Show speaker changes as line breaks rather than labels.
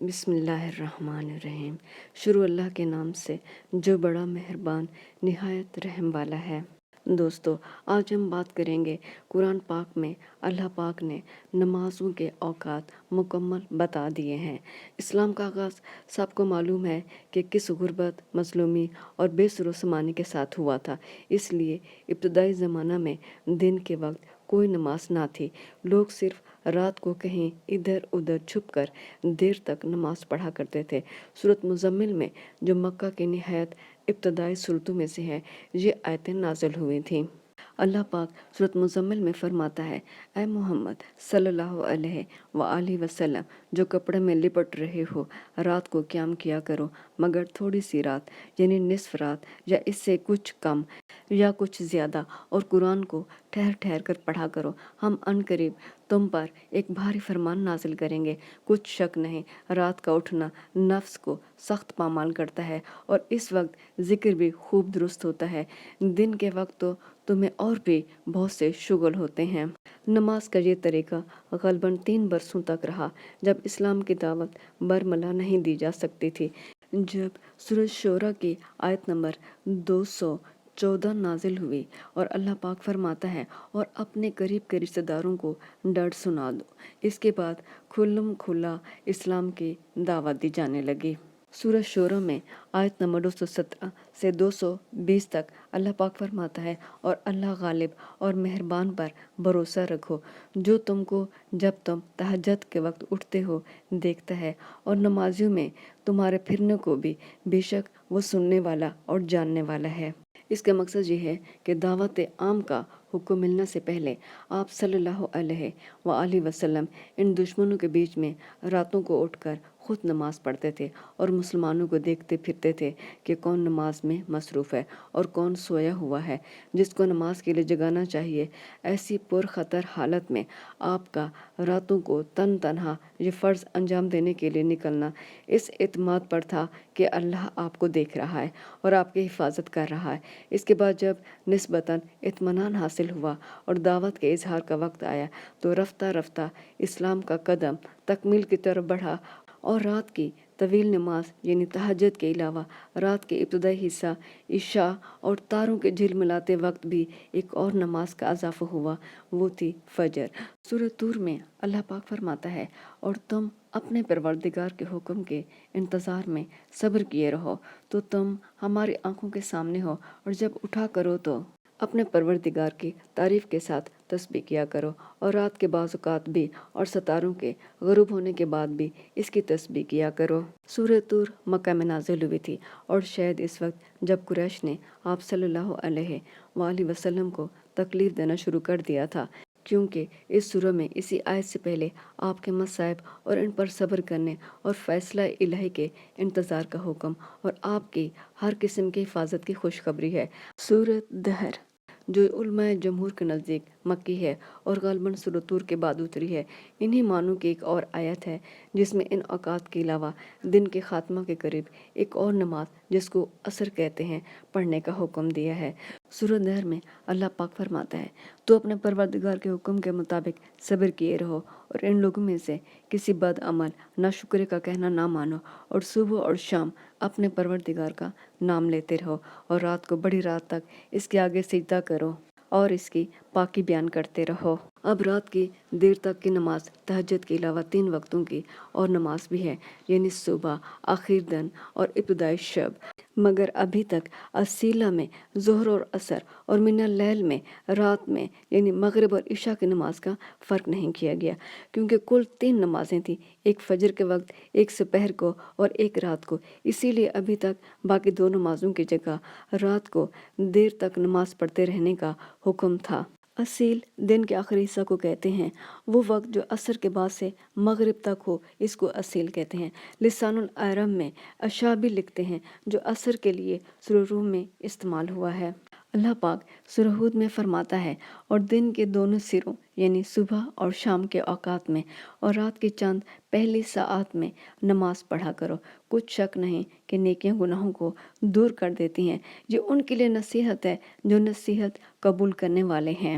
بسم اللہ الرحمن الرحیم۔ شروع اللہ کے نام سے جو بڑا مہربان نہایت رحم والا ہے۔ دوستو، آج ہم بات کریں گے قرآن پاک میں اللہ پاک نے نمازوں کے اوقات مکمل بتا دیے ہیں۔ اسلام کا آغاز سب کو معلوم ہے کہ کس غربت، مظلومی اور بے سر و سامانی کے ساتھ ہوا تھا۔ اس لیے ابتدائی زمانہ میں دن کے وقت کوئی نماز نہ تھی۔ لوگ صرف رات کو کہیں ادھر ادھر چھپ کر دیر تک نماز پڑھا کرتے تھے۔ سورۃ مزمل میں جو مکہ کی نہایت ابتدائی صورتوں میں سے ہے، یہ آیتیں نازل ہوئی تھیں۔ اللہ پاک سورۃ مزمل میں فرماتا ہے، اے محمد صلی اللہ علیہ وآلہ وسلم، جو کپڑے میں لپٹ رہے ہو، رات کو قیام کیا کرو، مگر تھوڑی سی رات، یعنی نصف رات یا اس سے کچھ کم یا کچھ زیادہ، اور قرآن کو ٹھہر ٹھہر کر پڑھا کرو۔ ہم عنقریب تم پر ایک بھاری فرمان نازل کریں گے۔ کچھ شک نہیں، رات کا اٹھنا نفس کو سخت پامال کرتا ہے، اور اس وقت ذکر بھی خوب درست ہوتا ہے۔ دن کے وقت تو تمہیں اور بھی بہت سے شغل ہوتے ہیں۔ نماز کا یہ طریقہ غالباً 3 برسوں تک رہا، جب اسلام کی دعوت برملا نہیں دی جا سکتی تھی۔ جب سورۃ شورى کی آیت نمبر 214 نازل ہوئی اور اللہ پاک فرماتا ہے، اور اپنے قریب کے رشتہ داروں کو ڈر سنا دو، اس کے بعد کھلم کھلا اسلام کی دعوت دی جانے لگی۔ سورۃ شورى میں آیت نمبر 217 سے 220 تک اللہ پاک فرماتا ہے، اور اللہ غالب اور مہربان پر بھروسہ رکھو، جو تم کو جب تم تہجد کے وقت اٹھتے ہو دیکھتا ہے، اور نمازیوں میں تمہارے پھرنے کو بھی، بے شک وہ سننے والا اور جاننے والا ہے۔ اس کا مقصد یہ ہے کہ دعوت عام کا حکم ملنے سے پہلے آپ صلی اللہ علیہ وآلہ وسلم ان دشمنوں کے بیچ میں راتوں کو اٹھ کر خود نماز پڑھتے تھے، اور مسلمانوں کو دیکھتے پھرتے تھے کہ کون نماز میں مصروف ہے اور کون سویا ہوا ہے، جس کو نماز کے لیے جگانا چاہیے۔ ایسی پرخطر حالت میں آپ کا راتوں کو تن تنہا یہ فرض انجام دینے کے لیے نکلنا اس اعتماد پر تھا کہ اللہ آپ کو دیکھ رہا ہے اور آپ کی حفاظت کر رہا ہے۔ اس کے بعد جب نسبتاً اطمینان حاصل ہوا اور دعوت کے اظہار کا وقت آیا، تو رفتہ رفتہ اسلام کا قدم تکمیل کی طرف بڑھا، اور رات کی طویل نماز یعنی تہجد کے علاوہ رات کے ابتدائی حصہ عشاء اور تاروں کے جھلملاتے وقت بھی ایک اور نماز کا اضافہ ہوا، وہ تھی فجر۔ سورۃ طور میں اللہ پاک فرماتا ہے، اور تم اپنے پروردگار کے حکم کے انتظار میں صبر کیے رہو، تو تم ہماری آنکھوں کے سامنے ہو، اور جب اٹھا کرو تو اپنے پروردگار کی تعریف کے ساتھ تسبیح کیا کرو، اور رات کے بعض اوقات بھی اور ستاروں کے غروب ہونے کے بعد بھی اس کی تسبیح کیا کرو۔ سورۃ طور مکہ میں نازل ہوئی تھی، اور شاید اس وقت جب قریش نے آپ صلی اللہ علیہ وآلہ وسلم کو تکلیف دینا شروع کر دیا تھا، کیونکہ اس سورہ میں اسی آیت سے پہلے آپ کے مصائب اور ان پر صبر کرنے اور فیصلہ الہی کے انتظار کا حکم اور آپ کی ہر قسم کی حفاظت کی خوشخبری ہے۔ سورۃ دہر، جو علماء جمہور کے نزدیک مکی ہے اور غالباً سورۃ طور کے بعد اتری ہے، انہی معنوں کی ایک اور آیت ہے جس میں ان اوقات کے علاوہ دن کے خاتمہ کے قریب ایک اور نماز، جس کو عصر کہتے ہیں، پڑھنے کا حکم دیا ہے۔ سورۃ دہر میں اللہ پاک فرماتا ہے، تو اپنے پروردگار کے حکم کے مطابق صبر کیے رہو، اور ان لوگوں میں سے کسی بد عمل ناشکرے کا کہنا نہ مانو، اور صبح اور شام اپنے پروردگار کا نام لیتے رہو، اور رات کو بڑی رات تک اس کے آگے سجدہ کرو اور اس کی پاکی بیان کرتے رہو۔ اب رات کی دیر تک کی نماز تہجد کے علاوہ 3 وقتوں کی اور نماز بھی ہے، یعنی صبح، آخر دن اور ابتدائی شب۔ مگر ابھی تک اصیلہ میں ظہر اور عصر اور من اللیل میں رات میں یعنی مغرب اور عشاء کی نماز کا فرق نہیں کیا گیا، کیونکہ کل 3 نمازیں تھیں، ایک فجر کے وقت، ایک سپہر کو اور ایک رات کو۔ اسی لیے ابھی تک باقی 2 نمازوں کی جگہ رات کو دیر تک نماز پڑھتے رہنے کا حکم تھا۔ اصیل دن کے آخری حصہ کو کہتے ہیں، وہ وقت جو عصر کے بعد سے مغرب تک ہو، اس کو اصیل کہتے ہیں۔ لسان العرب میں عشاء بھی لکھتے ہیں، جو عصر کے لیے سورہ روم میں استعمال ہوا ہے۔ اللہ پاک سورہ ہود میں فرماتا ہے، اور دن کے دونوں سروں یعنی صبح اور شام کے اوقات میں اور رات کی چند پہلی ساعات میں نماز پڑھا کرو، کچھ شک نہیں کہ نیکیاں گناہوں کو دور کر دیتی ہیں۔ یہ ان کے لیے نصیحت ہے جو نصیحت قبول کرنے والے ہیں۔